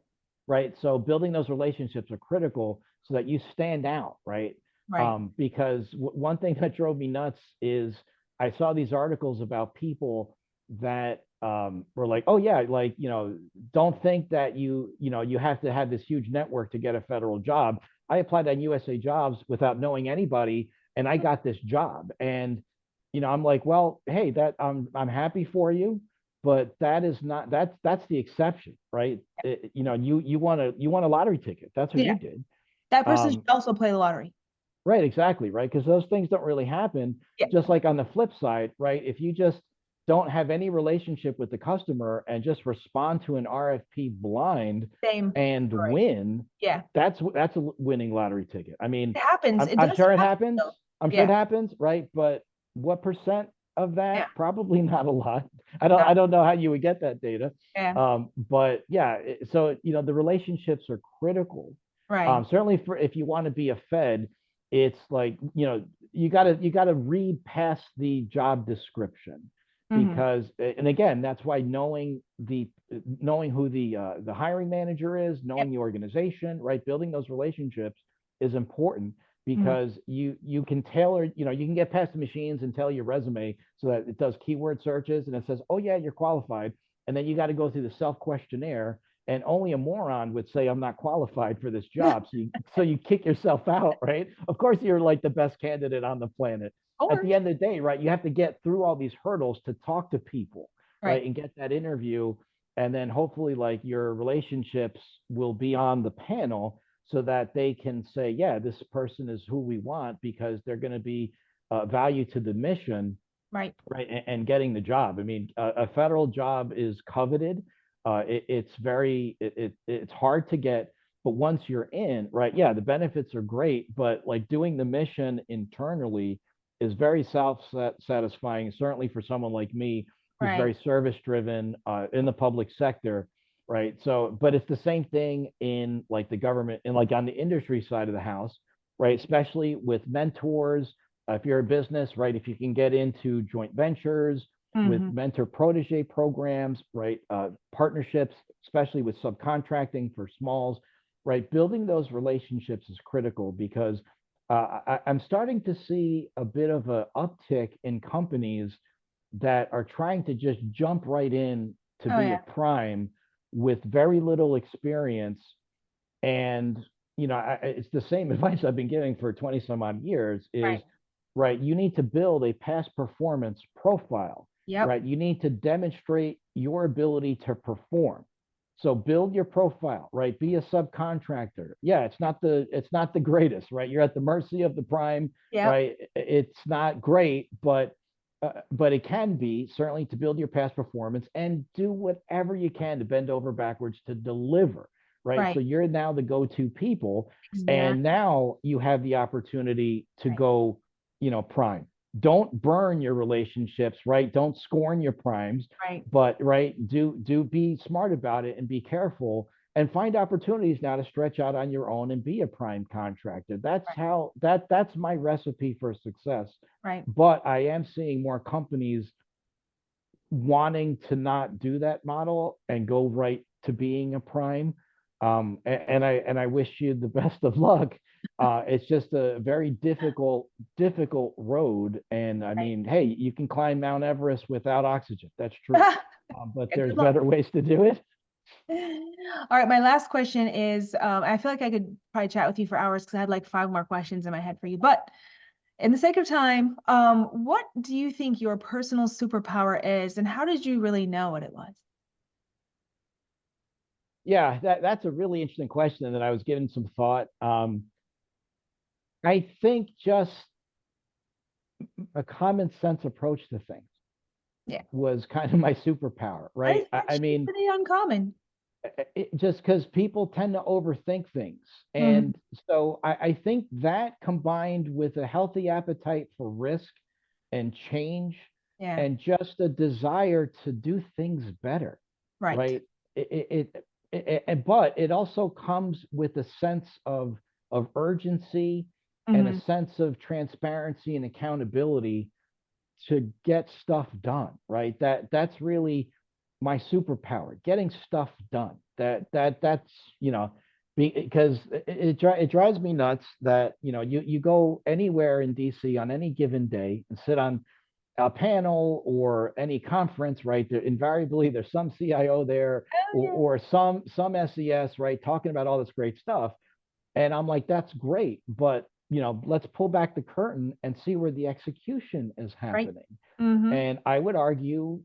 right? So building those relationships are critical so that you stand out, right? Right. Because one thing that drove me nuts is I saw these articles about people that were like, oh yeah, like, you know, don't think that you know, you have to have this huge network to get a federal job. I applied on USA Jobs without knowing anybody, and I got this job. And you know, I'm like, well, hey, that I'm happy for you, but that is not, that's the exception, right? You know, you want a lottery ticket. That's what Yeah. you did. That person Um, should also play the lottery. right, exactly, right? Because those things don't really happen. Yeah. Just like on the flip side, right? If you just don't have any relationship with the customer and just respond to an RFP blind Same. and Right. win, Yeah. that's a winning lottery ticket. I mean, It happens. It I'm does sure it happen, happens. though. I'm sure it Yeah. happens, right? But what percent of Yeah. that? Probably not a lot. No. I don't know how you would get that data. Yeah. But yeah, so you know, the relationships are critical. Right. Certainly for if you want to be a Fed, it's like, you know, you gotta read past the job description, Mhm. because and again, that's why knowing who the hiring manager is, knowing Yep. the organization, right, building those relationships is important, Mhm. because you can tailor, you know, you can get past the machines and tailor your resume so that it does keyword searches and it says, oh yeah, you're qualified, and then you got to go through the self questionnaire, and only a moron would say I'm not qualified for this job. So you kick yourself out, right? Of course you're like the best candidate on the planet. At Or the end of the day, right, you have to get through all these hurdles to talk to people, right, right. and get that interview, and then hopefully like your relationships will be on the panel so that they can say, yeah, this person is who we want, because they're going to be value to the mission, Right. right, and getting the job. I mean, a federal job is coveted. It's very it's hard to get. But once you're in, right, yeah, the benefits are great, but like doing the mission internally is very self-satisfying, certainly for someone like me who's Right. very service driven in the public sector, right? So, but it's the same thing in like the government and like on the industry side of the house, right? Especially with mentors, if you're a business, right? If you can get into joint ventures with Hmm. mentor protege programs, right? Partnerships, especially with subcontracting for smalls, right? Building those relationships is critical because I'm starting to see a bit of an uptick in companies that are trying to just jump right in to Oh be a yeah. prime with very little experience. And, it's the same advice I've been giving for 20 some odd years is, Right. right, you need to build a past performance profile, Yep. right? You need to demonstrate your ability to perform. So build your profile, right? Be a subcontractor. Yeah, it's not the greatest, right? You're at the mercy of the prime, Yep. right? It's not great, but it can be certainly to build your past performance and do whatever you can to bend over backwards to deliver, right? So Right. you're now the go-to people, and Exactly. now you have the opportunity to Right. go, prime. Don't burn your relationships, right? Don't scorn your primes, Right. but right, do be smart about it and be careful and find opportunities now to stretch out on your own and be a prime contractor. That's Right. how that's my recipe for success. Right. But I am seeing more companies wanting to not do that model and go right to being a prime. And I wish you the best of luck. It's just a very difficult road. And I Right. mean, hey, you can climb Mount Everest without oxygen. That's true. But Yeah, there's good luck. better ways to do it. All right, my last question is, I feel like I could probably chat with you for hours because I had like 5 more questions in my head for you. But in the sake of time, what do you think your personal superpower is, and how did you really know what it was? Yeah, that's a really interesting question that I was giving some thought. I think just a common sense approach to things Yeah, was kind of my superpower, that right? is I actually mean, pretty uncommon. just because people tend to overthink things. Hmm. And so I think that combined with a healthy appetite for risk and change Yeah, and just a desire to do things better, right. right? But it also comes with a sense of urgency and a Hmm. sense of transparency and accountability to get stuff done, right? That's really my superpower, getting stuff done. That's because it drives me nuts that you go anywhere in DC on any given day and sit on a panel or any conference, right? Invariably there's some CIO there Oh yeah. or some SES, right, talking about all this great stuff. And I'm like, that's great, but let's pull back the curtain and see where the execution is Right. happening. Hmm. And I would argue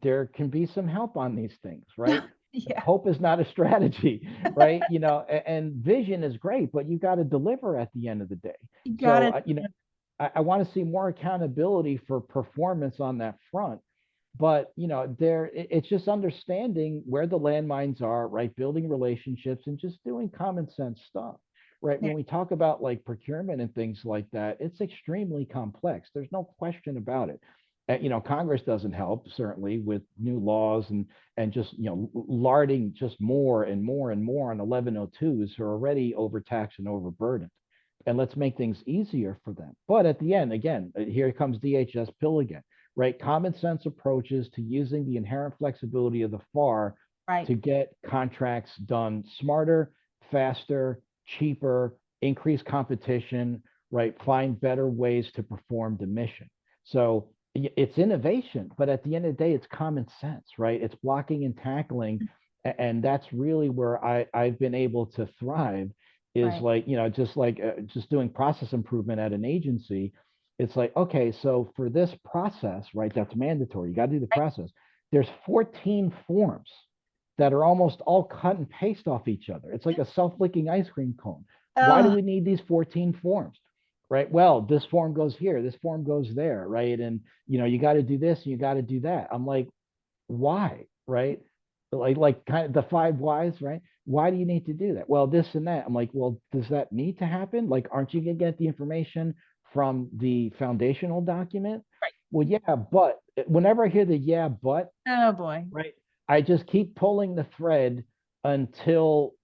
there can be some help on these things, right? Yeah, Hope is not a strategy, right? And vision is great, but you got to deliver at the end of the day. you got So, it. I want to see more accountability for performance on that front. But it's just understanding where the landmines are, right? Building relationships and just doing common sense stuff, right? Yeah, When we talk about like procurement and things like that, it's extremely complex. There's no question about it. Congress doesn't help certainly with new laws and just larding just more and more and more on 1102s who are already overtaxed and overburdened, and let's make things easier for them. But at the end, again, here comes DHS pill again, right? Common sense approaches to using the inherent flexibility of the FAR right. to get contracts done smarter, faster, cheaper, increase competition, right? Find better ways to perform the mission. So it's innovation, but at the end of the day, it's common sense, right? It's blocking and tackling. And that's really where I've been able to thrive is Right. like just doing process improvement at an agency. It's like, okay, so for this process, right, that's mandatory, you got to do the Right. process. There's 14 forms that are almost all cut and paste off each other. It's like a self-licking ice cream cone. Why do Oh, we need these 14 forms? Right, well, this form goes here, this form goes there, right? And you got to do this and you got to do that. I'm like, why? Right? like kind of the five whys, right? Why do you need to do that? Well, this and that. I'm like, well, does that need to happen? Like, aren't you gonna get the information from the foundational document? Right. Well, yeah, but whenever I hear the yeah, but, Oh boy. right, I just keep pulling the thread until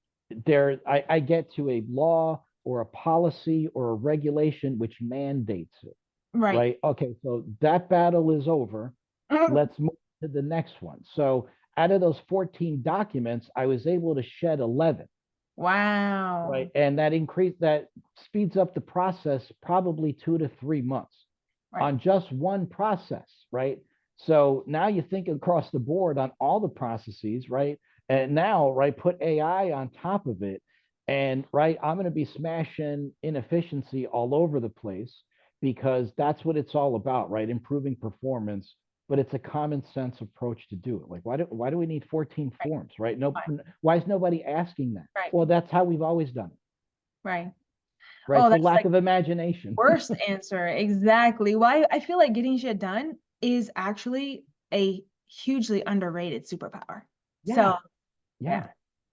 I get to a law or a policy or a regulation which mandates it, Right. right? Okay, so that battle is over. Let's move to the next one. So out of those 14 documents, I was able to shed 11, Wow. right? And that speeds up the process probably 2 to 3 months Right. on just one process, right? So now you think across the board on all the processes, right? And now, right, put AI on top of it. And right, I'm going to be smashing inefficiency all over the place because that's what it's all about, right? Improving performance, but it's a common sense approach to do it. Like, why do we need 14 Right. forms, right? No, Right. why is nobody asking that? Right. Well, that's how we've always done it, Right. right? Oh, For that's lack like of imagination. worst answer. Exactly. Why I feel like getting shit done is actually a hugely underrated superpower. Yeah. So Yeah.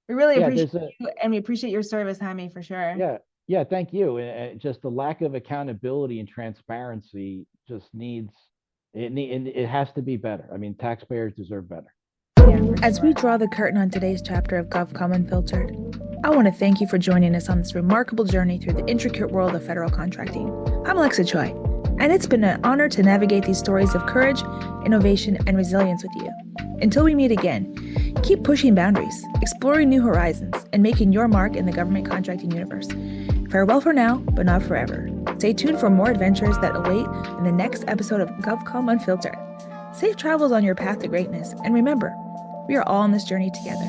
we really Yeah. appreciate There's a, you and we appreciate your service, Jaime, for sure. yeah. Yeah. Thank you. Just the lack of accountability and transparency just it has to be better. I mean, taxpayers deserve better. Yeah, for As we sure. draw the curtain on today's chapter of GovCom Unfiltered, I want to thank you for joining us on this remarkable journey through the intricate world of federal contracting. I'm Alexa Choi, and it's been an honor to navigate these stories of courage, innovation, and resilience with you. Until we meet again, keep pushing boundaries, exploring new horizons, and making your mark in the government contracting universe. Farewell for now, but not forever. Stay tuned for more adventures that await in the next episode of GovCom Unfiltered. Safe travels on your path to greatness, and remember, we are all on this journey together.